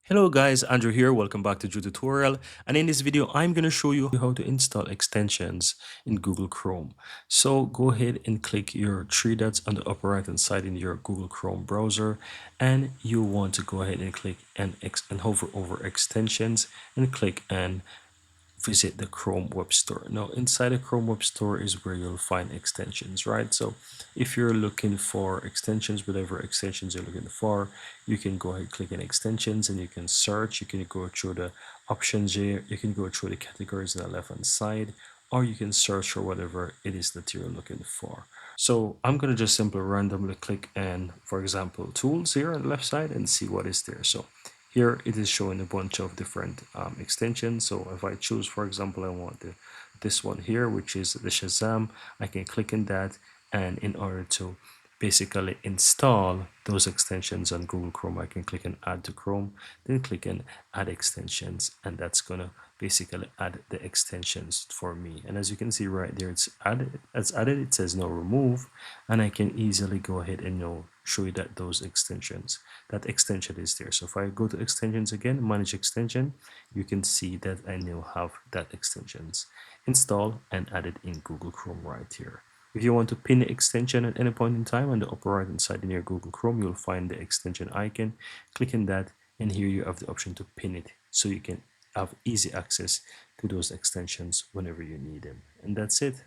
Hello guys, Andrew here. Welcome back to Drew Tutorial. And in this video, I'm going to show you how to install extensions in Google Chrome. So go ahead and click your three dots on the upper right hand side in your Google Chrome browser. And you want to go ahead and click and hover over extensions and click and visit the Chrome Web Store. Now, inside the Chrome Web Store is where you'll find extensions, right? So if you're looking for extensions, whatever extensions you're looking for, you can go ahead, click on extensions, and you can search. You can go through the options here. You can go through the categories on the left hand side, or you can search for whatever it is that you're looking for. So I'm going to just simply randomly click and, for example, tools here on the left side and see what is there. So here it is showing a bunch of different extensions. So if I choose, for example, I want this one here, which is the Shazam, I can click in that, and in order to basically install those extensions on Google Chrome, I can click on add to Chrome, then click on add extensions, and that's gonna basically add the extensions for me. And as you can see right there, it's added. It says no remove, and I can easily go ahead and show you that that extension is there. So if I go to extensions again, manage extension, you can see that I now have that extensions installed and added in Google Chrome right here. If you want to pin the extension at any point in time, on the upper right hand side in your Google Chrome, you'll find the extension icon. Click on that, and here you have the option to pin it, so you can have easy access to those extensions whenever you need them. And that's it.